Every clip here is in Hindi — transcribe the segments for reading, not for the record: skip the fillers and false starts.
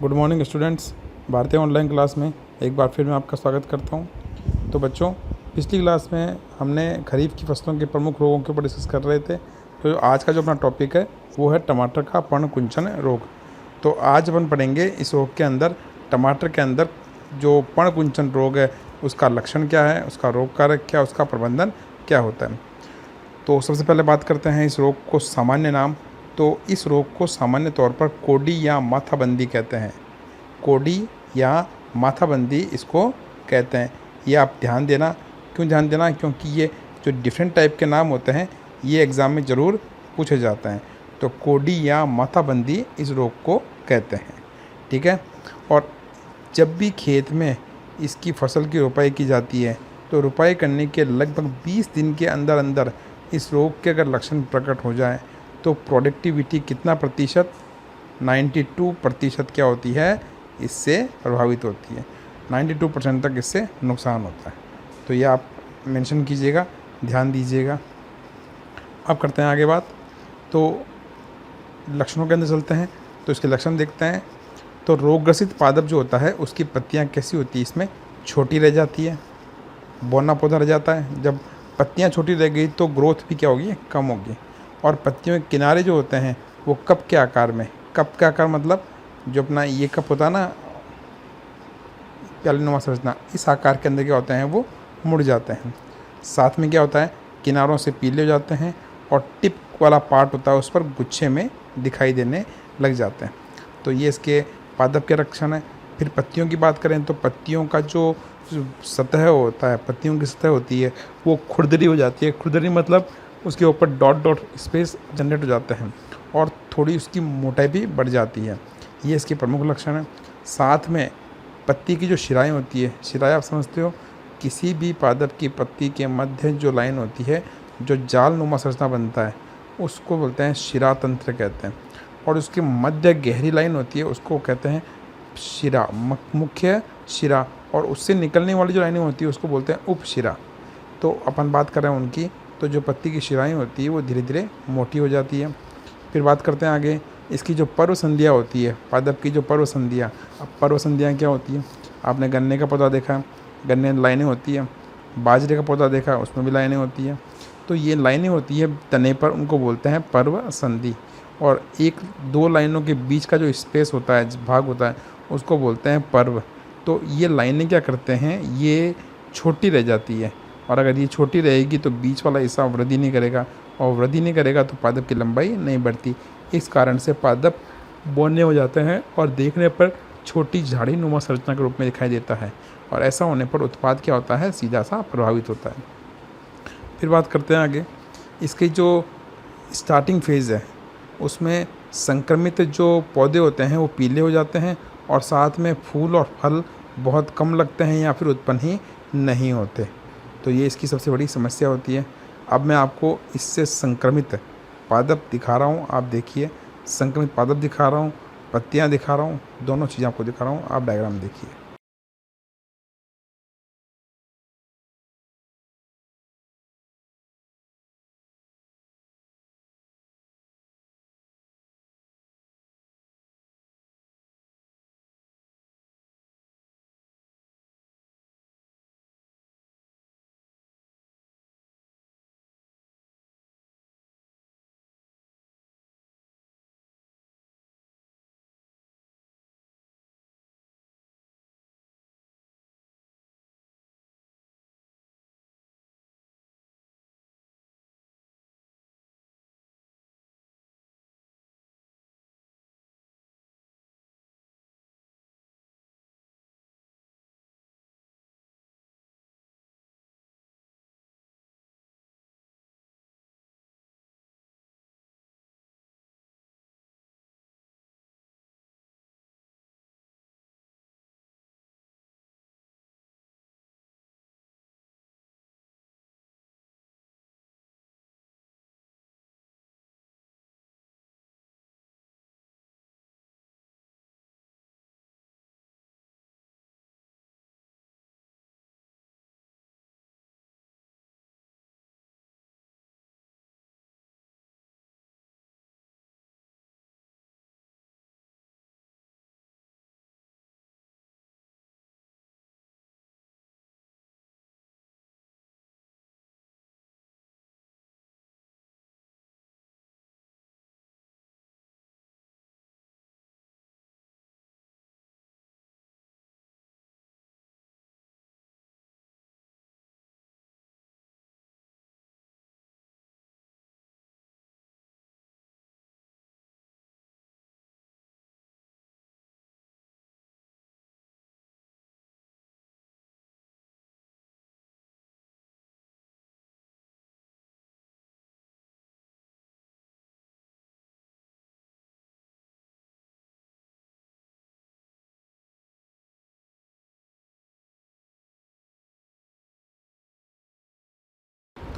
Good morning students. भारतीय ऑनलाइन क्लास में एक बार फिर मैं आपका स्वागत करता हूं। तो बच्चों, पिछली क्लास में हमने खरीफ की फसलों के प्रमुख रोगों के ऊपर डिस्कस कर रहे थे। तो आज का जो अपना टॉपिक है वो है टमाटर का पर्णकुंचन रोग। तो आज अपन पढ़ेंगे इस रोग के अंदर, टमाटर के अंदर जो पर्णकुंचन रोग है उसका लक्षण क्या है, उसका रोग कारक क्या, उसका प्रबंधन क्या होता है। तो सबसे पहले बात करते हैं इस रोग को सामान्य नाम। तो इस रोग को सामान्य तौर पर कोडी या माथाबंदी कहते हैं। कोडी या माथाबंदी इसको कहते हैं। ये आप ध्यान देना। क्यों ध्यान देना? क्योंकि ये जो डिफरेंट टाइप के नाम होते हैं ये एग्ज़ाम में ज़रूर पूछे जाते हैं। तो कोडी या माथाबंदी इस रोग को कहते हैं। ठीक है। और जब भी खेत में इसकी फसल की रुपाई की जाती है तो रुपाई करने के लगभग 20 दिन के अंदर अंदर इस रोग के अगर लक्षण प्रकट हो जाए तो प्रोडक्टिविटी कितना प्रतिशत, 92% क्या होती है, इससे प्रभावित होती है। 92% तक इससे नुकसान होता है। तो ये आप मेंशन कीजिएगा, ध्यान दीजिएगा। अब करते हैं आगे बात। तो लक्षणों के अंदर चलते हैं। तो इसके लक्षण देखते हैं। तो रोगग्रसित पादप जो होता है उसकी पत्तियां कैसी होती है, इसमें छोटी रह जाती है, बौना पौधा रह जाता है। जब पत्तियां छोटी रह गई तो ग्रोथ भी क्या होगी, कम होगी। और पत्तियों के किनारे जो होते हैं वो कप के आकार में, कप का आकार मतलब जो अपना ये कप होता है ना, प्यालीनुमा संरचना, इस आकार के अंदर क्या होते हैं, वो मुड़ जाते हैं। साथ में क्या होता है, किनारों से पीले हो जाते हैं और टिप वाला पार्ट होता है उस पर गुच्छे में दिखाई देने लग जाते हैं। तो ये इसके पादप के लक्षण है। फिर पत्तियों की बात करें तो पत्तियों का जो सतह होता है, पत्तियों की सतह होती है वो खुरदरी हो जाती है। खुरदरी मतलब उसके ऊपर डॉट डॉट स्पेस जनरेट हो जाते हैं और थोड़ी उसकी मोटाई भी बढ़ जाती है। ये इसके प्रमुख लक्षण है। साथ में पत्ती की जो शिराएँ होती है, शिराएँ आप समझते हो, किसी भी पादप की पत्ती के मध्य जो लाइन होती है, जो जाल नुमा संरचना बनता है, उसको बोलते हैं शिरा तंत्र कहते हैं। और उसके मध्य गहरी लाइन होती है उसको कहते हैं शिरा, मुख्य शिरा। और उससे निकलने वाली जो लाइनें होती है उसको बोलते हैं उपशिरा। तो अपन बात कर रहे हैं उनकी। तो जो पत्ती की शिराएँ होती है वो धीरे धीरे मोटी हो जाती है। फिर बात करते हैं आगे, इसकी जो पर्व संधियाँ होती है, पादप की जो पर्व संधियाँ। अब पर्व संधियाँ क्या होती है? आपने गन्ने का पौधा देखा, गन्ने में लाइनें होती है। बाजरे का पौधा देखा, उसमें भी लाइनें होती है। तो ये लाइनें होती है तने पर, उनको बोलते हैं पर्व संधि। और एक दो लाइनों के बीच का जो स्पेस होता है, भाग होता है, उसको बोलते हैं पर्व। तो ये लाइनें क्या करते हैं, ये छोटी रह जाती है। और अगर ये छोटी रहेगी तो बीच वाला हिस्सा वृद्धि नहीं करेगा, और वृद्धि नहीं करेगा तो पादप की लंबाई नहीं बढ़ती। इस कारण से पादप बौने हो जाते हैं और देखने पर छोटी झाड़ी नुमा संरचना के रूप में दिखाई देता है। और ऐसा होने पर उत्पाद क्या होता है, सीधा सा प्रभावित होता है। फिर बात करते हैं आगे, इसकी जो स्टार्टिंग फेज़ है उसमें संक्रमित जो पौधे होते हैं वो पीले हो जाते हैं और साथ में फूल और फल बहुत कम लगते हैं या फिर उत्पन्न ही नहीं होते। तो ये इसकी सबसे बड़ी समस्या होती है। अब मैं आपको इससे संक्रमित पादप दिखा रहा हूँ, आप देखिए। संक्रमित पादप दिखा रहा हूँ, पत्तियाँ दिखा रहा हूँ, दोनों चीज़ें आपको दिखा रहा हूँ, आप डायग्राम देखिए।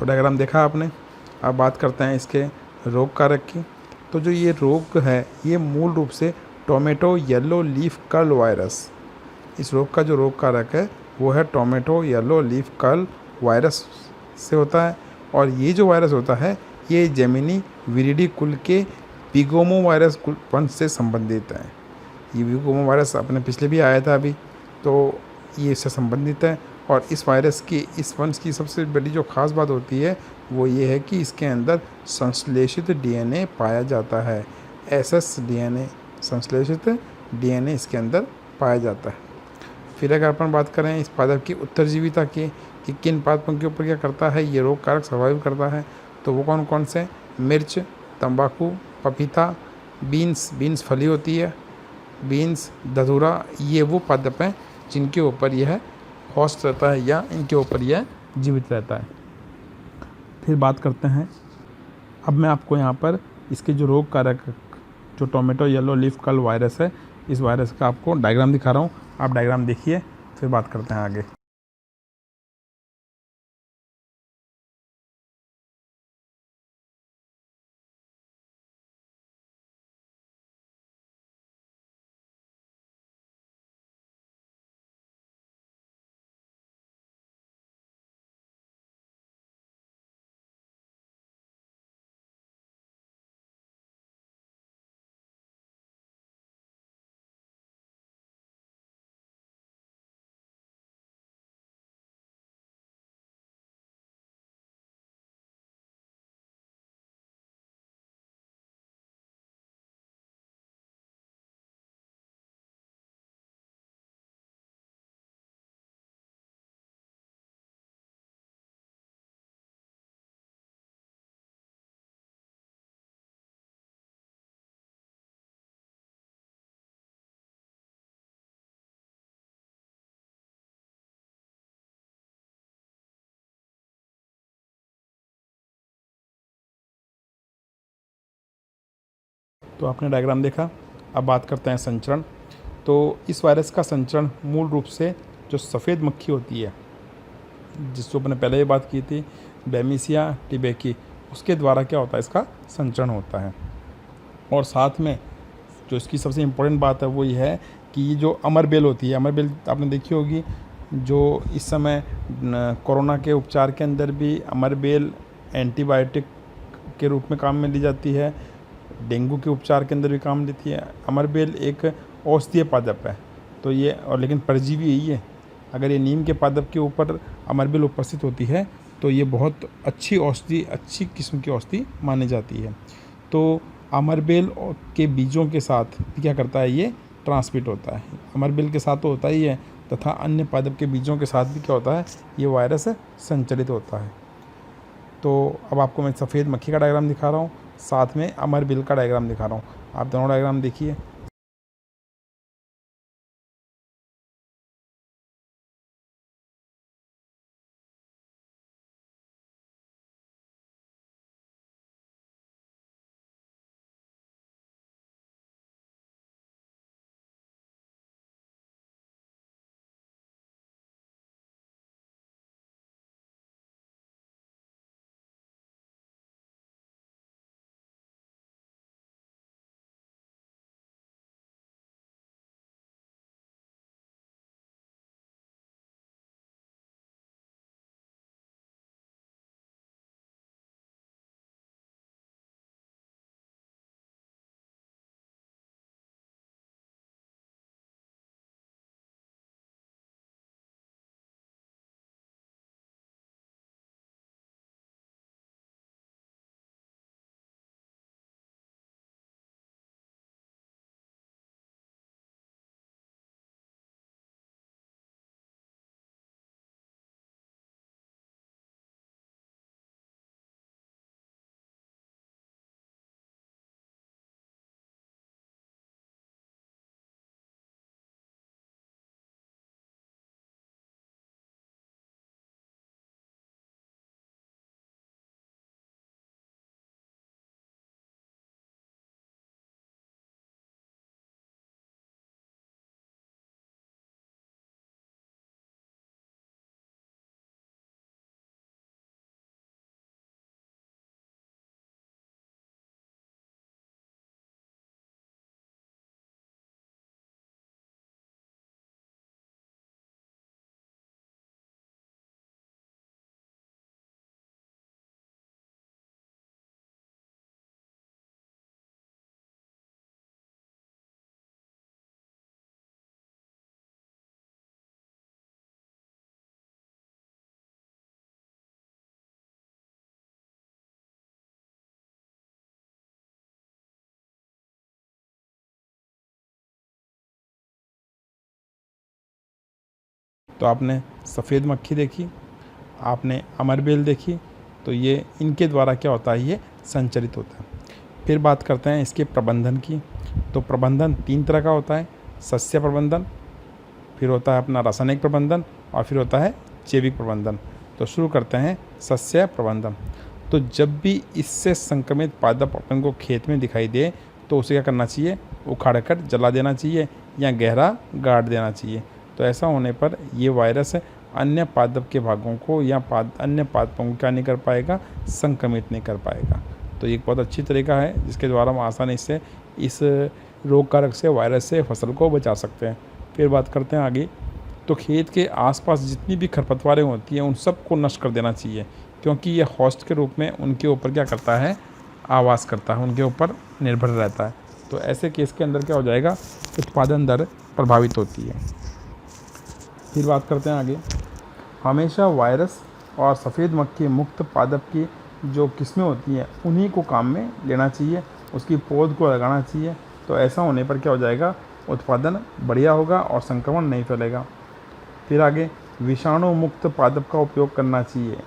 डायग्राम देखा आपने। अब बात करते हैं इसके रोग कारक की। तो जो ये रोग है ये मूल रूप से tomato yellow leaf curl virus, इस रोग का जो रोग कारक है वो है tomato yellow leaf curl virus से होता है। और ये जो वायरस होता है ये जेमिनी विरिडी कुल के पिगोमो वायरस वंश से संबंधित है। ये पिगोमो वायरस अपने पिछले भी आया था अभी, तो ये इससे संबंधित है। और इस वायरस की, इस वंश की सबसे बड़ी जो ख़ास बात होती है वो ये है कि इसके अंदर संश्लेषित डीएनए पाया जाता है। एसएस डीएनए, संश्लेषित डीएनए इसके अंदर पाया जाता है। फिर अगर अपन बात करें इस पादप की उत्तरजीविता की कि किन पादपों के ऊपर क्या करता है ये रोग कारक सर्वाइव करता है, तो वो कौन कौन से? मिर्च, तंबाकू, पपीता, बीन्स फली होती है, बीन्स, धतूरा, ये वो पादप हैं जिनके ऊपर यह होस्ट रहता है या इनके ऊपर यह जीवित रहता है। फिर बात करते हैं, अब मैं आपको यहाँ पर इसके जो रोग कारक, जो tomato yellow leaf curl virus है, इस वायरस का आपको डायग्राम दिखा रहा हूँ। आप डायग्राम देखिए, फिर बात करते हैं आगे। तो आपने डायग्राम देखा। अब बात करते हैं संचरण। तो इस वायरस का संचरण मूल रूप से जो सफ़ेद मक्खी होती है, जिसको अपने पहले ही बात की थी, बेमिसिया टिबेकी, उसके द्वारा क्या होता है, इसका संचरण होता है। और साथ में जो इसकी सबसे इम्पोर्टेंट बात है वो ये है कि ये जो अमरबेल होती है, अमरबेल आपने देखी होगी, जो इस समय कोरोना के उपचार के अंदर भी अमरबेल एंटीबायोटिक के रूप में काम में ली जाती है, डेंगू के उपचार के अंदर भी काम लेती है। अमरबेल एक औषधीय पादप है, तो ये, और लेकिन परजीवी यही है। अगर ये नीम के पादप के ऊपर अमरबेल उपस्थित होती है तो ये बहुत अच्छी औषधि, अच्छी किस्म की औषधि मानी जाती है। तो अमरबेल के बीजों के साथ क्या करता है, ये ट्रांसमिट होता है। अमरबेल के साथ तो होता ही है, तथा अन्य पादप के बीजों के साथ भी क्या होता है, ये वायरस संचरित होता है। तो अब आपको मैं सफ़ेद मक्खी का डायग्राम दिखा रहा हूँ, साथ में अमरबेल का डायग्राम दिखा रहा हूँ। आप दोनों डायग्राम देखिए। तो आपने सफ़ेद मक्खी देखी, आपने अमरबेल देखी, तो ये इनके द्वारा क्या होता है, ये संचरित होता है। फिर बात करते हैं इसके प्रबंधन की। तो प्रबंधन 3 तरह का होता है, सस्य प्रबंधन, फिर होता है अपना रासायनिक प्रबंधन, और फिर होता है जैविक प्रबंधन। तो शुरू करते हैं सस्य प्रबंधन। तो जब भी इससे संक्रमित पादप अपन को खेत में दिखाई दे तो उसे क्या करना चाहिए, उखाड़ कर जला देना चाहिए या गहरा गाड़ देना चाहिए। तो ऐसा होने पर ये वायरस अन्य पादप के भागों को या अन्य पादपों को क्या नहीं कर पाएगा, संक्रमित नहीं कर पाएगा। तो एक बहुत अच्छी तरीका है जिसके द्वारा हम आसानी से इस रोग कारक से, वायरस से फसल को बचा सकते हैं। फिर बात करते हैं आगे। तो खेत के आसपास जितनी भी खरपतवारें होती हैं उन सबको नष्ट कर देना चाहिए, क्योंकि ये होस्ट के रूप में उनके ऊपर क्या करता है, आवास करता है, उनके ऊपर निर्भर रहता है। तो ऐसे केस के अंदर क्या हो जाएगा, उत्पादन दर प्रभावित होती है। फिर बात करते हैं आगे। हमेशा वायरस और सफ़ेद मक्खी मुक्त पादप की जो किस्में होती हैं उन्हीं को काम में लेना चाहिए, उसकी पौध को लगाना चाहिए। तो ऐसा होने पर क्या हो जाएगा, उत्पादन बढ़िया होगा और संक्रमण नहीं फैलेगा। फिर आगे, विषाणु मुक्त पादप का उपयोग करना चाहिए।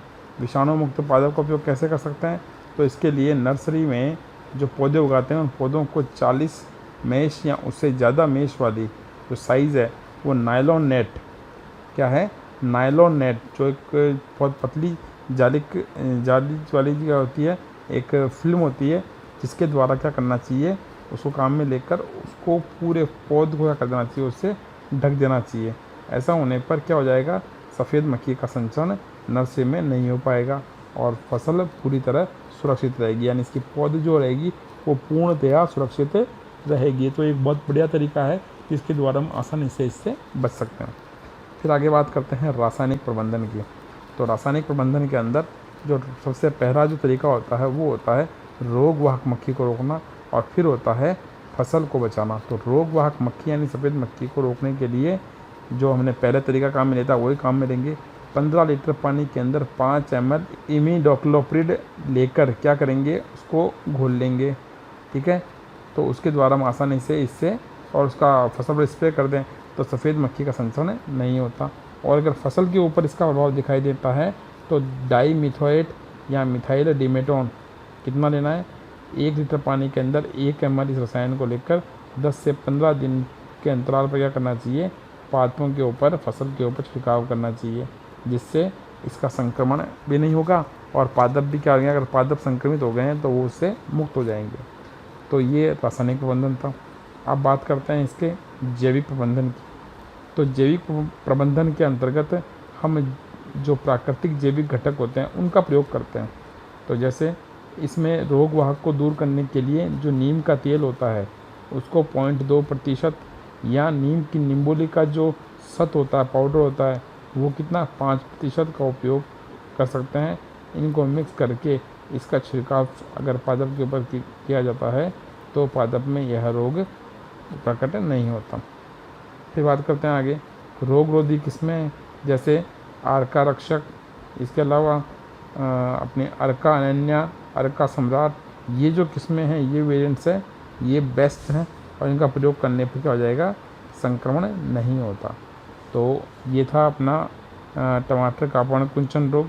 विषाणु मुक्त पादप का उपयोग कैसे कर सकते हैं, तो इसके लिए नर्सरी में जो पौधे उगाते हैं उन पौधों को 40 मेश या उससे ज़्यादा मेश वाली जो साइज़ है वो नायलॉन नेट, क्या है, नायलॉन नेट, जो एक बहुत पतली जाली वाली क्या होती है, एक फिल्म होती है, जिसके द्वारा क्या करना चाहिए, उसको काम में लेकर उसको पूरे पौध को क्या कर देना चाहिए, उससे ढक देना चाहिए। ऐसा होने पर क्या हो जाएगा, सफ़ेद मक्खी का संचरण नर्सरी में नहीं हो पाएगा और फसल पूरी तरह सुरक्षित रहेगी, यानी इसकी पौध जो रहेगी वो पूर्णतया सुरक्षित रहेगी। तो एक बहुत बढ़िया तरीका है जिसके द्वारा हम आसानी से इससे बच सकते हैं। फिर आगे बात करते हैं रासायनिक प्रबंधन की। तो रासायनिक प्रबंधन के अंदर जो सबसे पहला जो तरीका होता है वो होता है रोग वाहक मक्खी को रोकना, और फिर होता है फसल को बचाना। तो रोग वाहक मक्खी यानी सफ़ेद मक्खी को रोकने के लिए जो हमने पहले तरीका काम में लिया था वही काम में लेंगे। 15 लीटर पानी के अंदर 5 ml इमिडोक्लोप्रिड लेकर क्या करेंगे, उसको घोल लेंगे, ठीक है। तो उसके द्वारा हम आसानी से इससे और उसका फसल पर स्प्रे कर दें तो सफ़ेद मक्खी का संचरण नहीं होता। और अगर फसल के ऊपर इसका प्रभाव दिखाई देता है तो डाईमिथोएट या मिथाइल डिमेटोन कितना लेना है, 1 लीटर पानी के अंदर 1 ml इस रसायन को लेकर 10 से 15 दिन के अंतराल पर क्या करना चाहिए, पादपों के ऊपर, फसल के ऊपर छिड़काव करना चाहिए, जिससे इसका संक्रमण भी नहीं होगा और पादप भी क्या होंगे, अगर पादप संक्रमित हो गए हैं तो वो उससे मुक्त हो जाएंगे। तो ये रासायनिक प्रबंधन था। अब बात करते हैं इसके जैविक प्रबंधन की। तो जैविक प्रबंधन के अंतर्गत हम जो प्राकृतिक जैविक घटक होते हैं उनका प्रयोग करते हैं। तो जैसे इसमें रोग वाहक को दूर करने के लिए जो नीम का तेल होता है उसको 0.2% या नीम की निम्बोली का जो सत होता है, पाउडर होता है, वो कितना 5% का उपयोग कर सकते हैं। इनको मिक्स करके इसका छिड़काव अगर पादप के ऊपर किया जाता है तो पादप में यह रोग प्रकट नहीं होता। फिर बात करते हैं आगे, रोग रोधी किस्में जैसे अर्का रक्षक, इसके अलावा अपने अर्का अनन्या, अर्का सम्राट, ये जो किस्में हैं, ये वेरिएंट्स हैं, ये बेस्ट हैं और इनका प्रयोग करने पर क्या हो जाएगा, संक्रमण नहीं होता। तो ये था अपना टमाटर का पर्ण कुंचन रोग।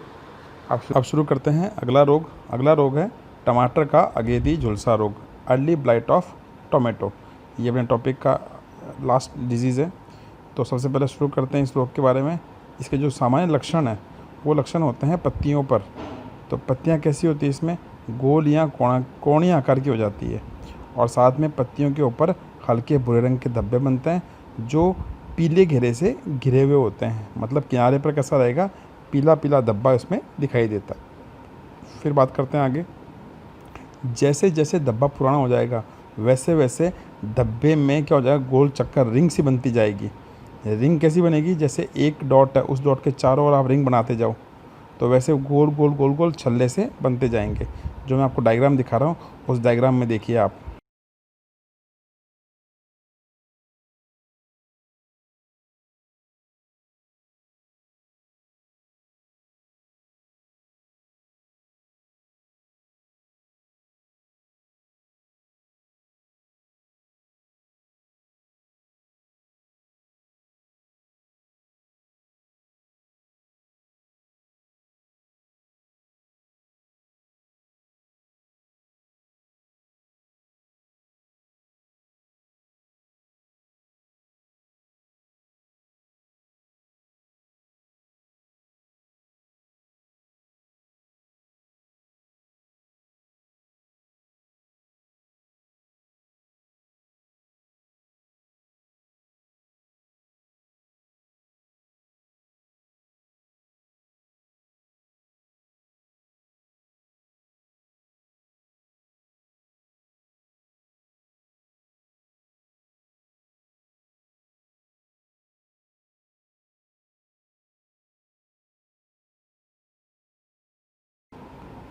अब शुरू करते हैं अगला रोग। अगला रोग है टमाटर का अगेती झुलसा रोग, अर्ली ब्लाइट ऑफ टोमेटो। ये अपने टॉपिक का लास्ट डिजीज़ है। तो सबसे पहले शुरू करते हैं इस रोग के बारे में। इसके जो सामान्य लक्षण हैं वो लक्षण होते हैं पत्तियों पर। तो पत्तियां कैसी होती है, इसमें गोल या कोणीय आकार की हो जाती है और साथ में पत्तियों के ऊपर हल्के भूरे रंग के धब्बे बनते हैं जो पीले घेरे से घिरे हुए होते हैं। मतलब किनारे पर कैसा रहेगा, पीला पीला धब्बा इसमें दिखाई देता है। फिर बात करते हैं आगे। जैसे जैसे धब्बा पुराना हो जाएगा वैसे वैसे धब्बे में क्या हो जाएगा, गोल चक्कर रिंग सी बनती जाएगी। रिंग कैसी बनेगी, जैसे एक डॉट है, उस डॉट के चारों ओर आप रिंग बनाते जाओ तो वैसे गोल गोल गोल गोल छल्ले से बनते जाएंगे। जो मैं आपको डायग्राम दिखा रहा हूँ उस डायग्राम में देखिए आप।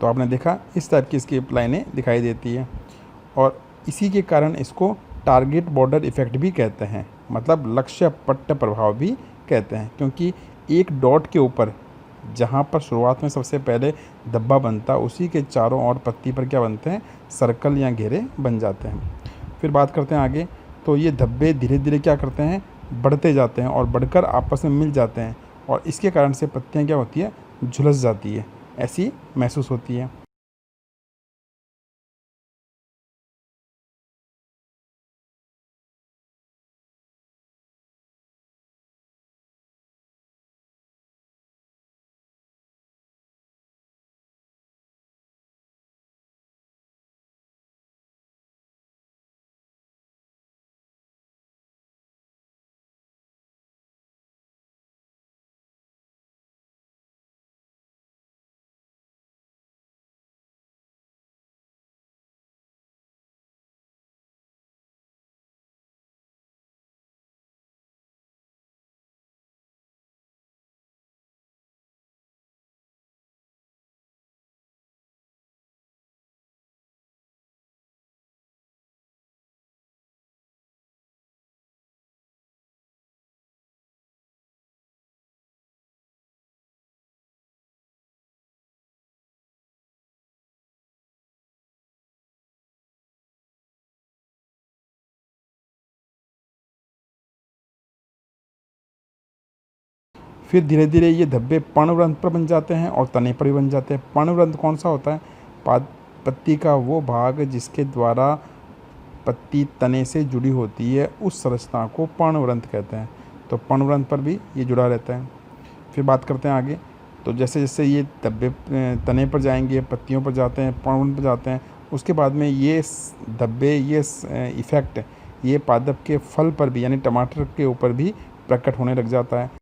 तो आपने देखा इस टाइप की इसकी लाइनें दिखाई देती है, और इसी के कारण इसको टारगेट बॉर्डर इफ़ेक्ट भी कहते हैं, मतलब लक्ष्य पट्ट प्रभाव भी कहते हैं, क्योंकि एक डॉट के ऊपर जहाँ पर शुरुआत में सबसे पहले धब्बा बनता है उसी के चारों ओर पत्ती पर क्या बनते हैं, सर्कल या घेरे बन जाते हैं। फिर बात करते हैं आगे, तो ये धब्बे धीरे धीरे क्या करते हैं, बढ़ते जाते हैं और बढ़कर आपस में मिल जाते हैं, और इसके कारण से पत्तियाँ क्या होती है, झुलस जाती है, ऐसी महसूस होती है। फिर धीरे धीरे ये धब्बे पर्णवृंत पर बन जाते हैं और तने पर भी बन जाते हैं। पर्णवृंत कौन सा होता है, पत्ती का वो भाग जिसके द्वारा पत्ती तने से जुड़ी होती है, उस संरचना को पर्णवृंत कहते हैं। तो पर्णवृंत पर भी ये जुड़ा रहता है। फिर बात करते हैं आगे, तो जैसे जैसे ये धब्बे तने पर जाएंगे, पत्तियों पर जाते हैं, पर्णवृंत पर जाते हैं, उसके बाद में ये धब्बे, ये इफ़ेक्ट ये पादप के फल पर भी यानी टमाटर के ऊपर भी प्रकट होने लग जाता है।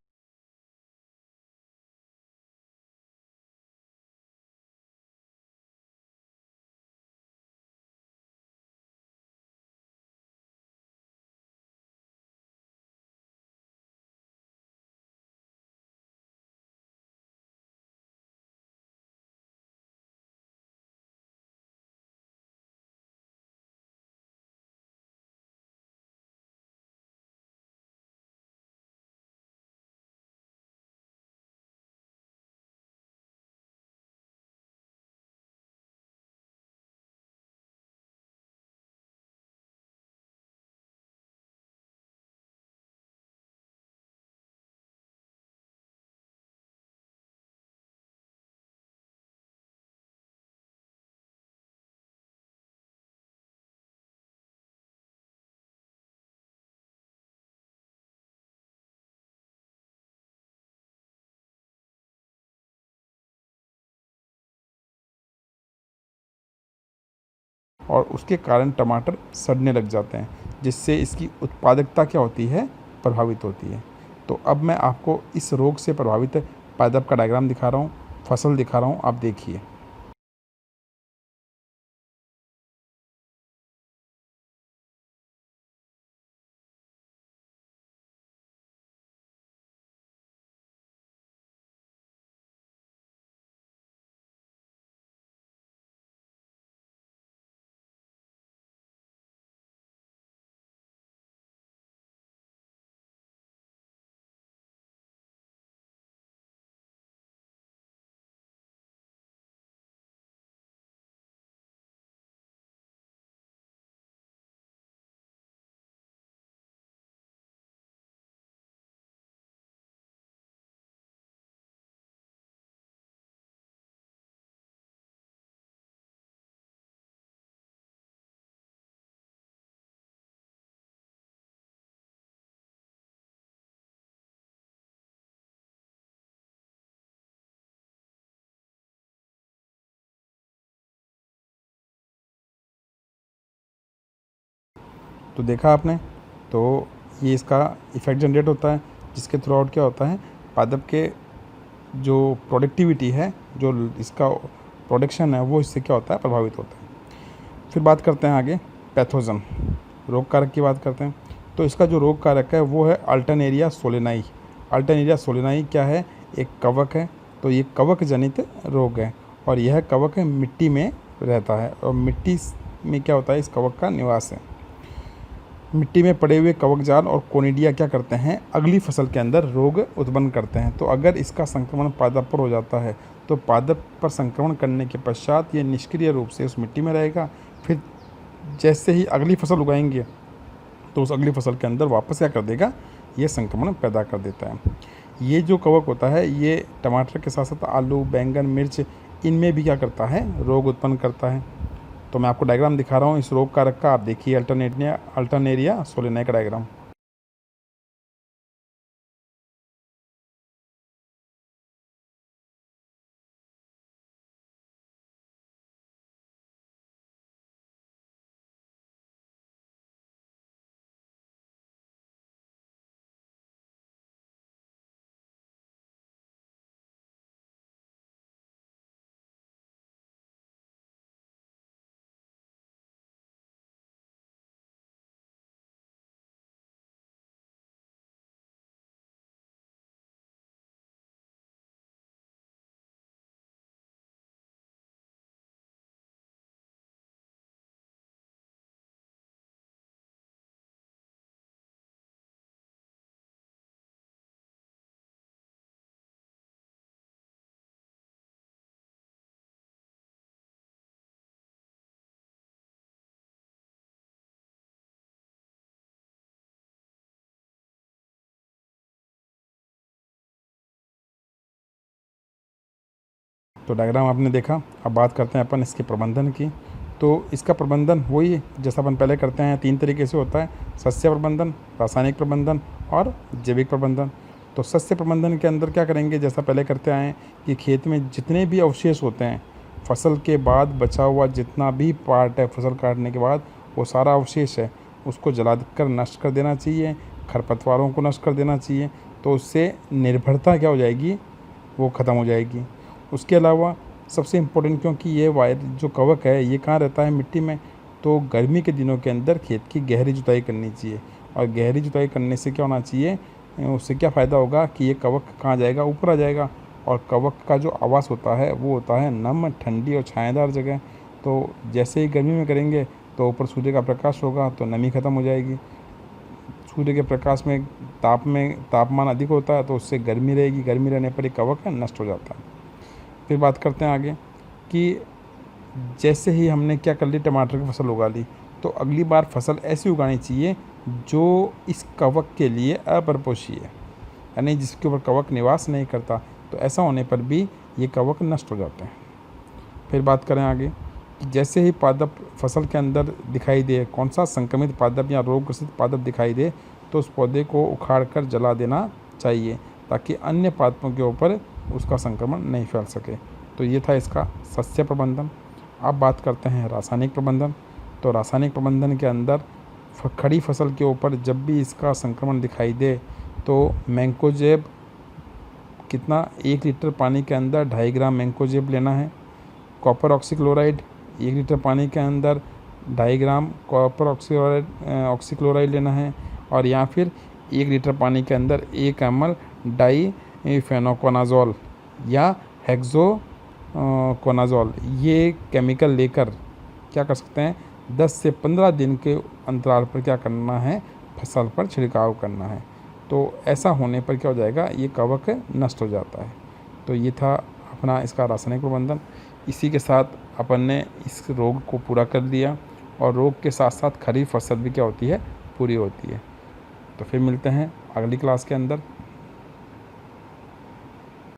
और उसके कारण टमाटर सड़ने लग जाते हैं, जिससे इसकी उत्पादकता क्या होती है, प्रभावित होती है। तो अब मैं आपको इस रोग से प्रभावित पादप का डायग्राम दिखा रहा हूँ, फसल दिखा रहा हूँ, आप देखिए। तो देखा आपने, तो ये इसका इफ़ेक्ट जनरेट होता है, जिसके थ्रू आउट क्या होता है, पादप के जो प्रोडक्टिविटी है, जो इसका प्रोडक्शन है, वो इससे क्या होता है, प्रभावित होता है। फिर बात करते हैं आगे पैथोजन, रोग कारक की बात करते हैं। तो इसका जो रोग कारक है वो है अल्टरनेरिया सोलेनाई। अल्टरनेरिया सोलेनाई क्या है, एक कवक है, तो ये कवक जनित रोग है, और यह कवक मिट्टी में रहता है और मिट्टी में क्या होता है, इस कवक का निवास है। मिट्टी में पड़े हुए कवक जाल और कोनिडिया क्या करते हैं, अगली फसल के अंदर रोग उत्पन्न करते हैं। तो अगर इसका संक्रमण पादप पर हो जाता है तो पादप पर संक्रमण करने के पश्चात ये निष्क्रिय रूप से उस मिट्टी में रहेगा। फिर जैसे ही अगली फसल उगाएंगे तो उस अगली फसल के अंदर वापस क्या कर देगा, ये संक्रमण पैदा कर देता है। ये जो कवक होता है ये टमाटर के साथ साथ आलू, बैंगन, मिर्च, इनमें भी क्या करता है, रोग उत्पन्न करता है। तो मैं आपको डायग्राम दिखा रहा हूँ इस रोग कारक का। आप देखिए अल्टरनेरिया सोलेनाई का डायग्राम। तो डायग्राम आपने देखा। अब बात करते हैं अपन इसके प्रबंधन की। तो इसका प्रबंधन वही जैसा अपन पहले करते हैं, 3 तरीके से होता है, सस्य प्रबंधन, रासायनिक प्रबंधन और जैविक प्रबंधन। तो सस्य प्रबंधन के अंदर क्या करेंगे, जैसा पहले करते आए हैं कि खेत में जितने भी अवशेष होते हैं, फसल के बाद बचा हुआ जितना भी पार्ट है फसल काटने के बाद, वो सारा अवशेष है उसको जला कर नष्ट कर देना चाहिए, खरपतवारों को नष्ट कर देना चाहिए। तो उससे निर्भरता क्या हो जाएगी, वो ख़त्म हो जाएगी। उसके अलावा सबसे इम्पोर्टेंट, क्योंकि ये वायर जो कवक है ये कहाँ रहता है, मिट्टी में, तो गर्मी के दिनों के अंदर खेत की गहरी जुताई करनी चाहिए। और गहरी जुताई करने से क्या होना चाहिए, उससे क्या फ़ायदा होगा कि ये कवक कहाँ जाएगा, ऊपर आ जाएगा। और कवक का जो आवास होता है वो होता है नम, ठंडी और छायादार जगह। तो जैसे ही गर्मी में करेंगे तो ऊपर सूर्य का प्रकाश होगा तो नमी ख़त्म हो जाएगी। सूर्य के प्रकाश में तापमान अधिक होता है तो उससे गर्मी रहेगी, गर्मी रहने पर ये कवक नष्ट हो जाता है। फिर बात करते हैं आगे कि जैसे ही हमने क्या कर ली, टमाटर की फसल उगा ली, तो अगली बार फसल ऐसी उगानी चाहिए जो इस कवक के लिए अपरपोषी है, यानी जिसके ऊपर कवक निवास नहीं करता। तो ऐसा होने पर भी ये कवक नष्ट हो जाते हैं। फिर बात करें आगे कि जैसे ही पादप फसल के अंदर दिखाई दे, कौन सा संक्रमित पादप या रोग ग्रसित पादप दिखाई दे, तो उस पौधे को उखाड़ कर जला देना चाहिए ताकि अन्य पादपों के ऊपर उसका संक्रमण नहीं फैल सके। तो ये था इसका सस्य प्रबंधन। अब बात करते हैं रासायनिक प्रबंधन। तो रासायनिक प्रबंधन के अंदर खड़ी फसल के ऊपर जब भी इसका संक्रमण दिखाई दे तो मैंकोजेब कितना, 1 लीटर पानी के अंदर 2.5 ग्राम मैंकोजेब लेना है। कॉपर ऑक्सीक्लोराइड 1 लीटर पानी के अंदर 2.5 ग्राम कॉपर ऑक्सीक्लोराइड लेना है। और या फिर 1 लीटर पानी के अंदर 1 ml डाईफेनोकोनाजोल या हेक्सोकोनाजोल, ये केमिकल लेकर क्या कर सकते हैं, 10 से 15 दिन के अंतराल पर क्या करना है, फसल पर छिड़काव करना है। तो ऐसा होने पर क्या हो जाएगा, ये कवक नष्ट हो जाता है। तो ये था अपना इसका रासायनिक प्रबंधन। इसी के साथ अपन ने इस रोग को पूरा कर दिया और रोग के साथ साथ खरीफ फसल भी क्या होती है, पूरी होती है। तो फिर मिलते हैं अगली क्लास के अंदर।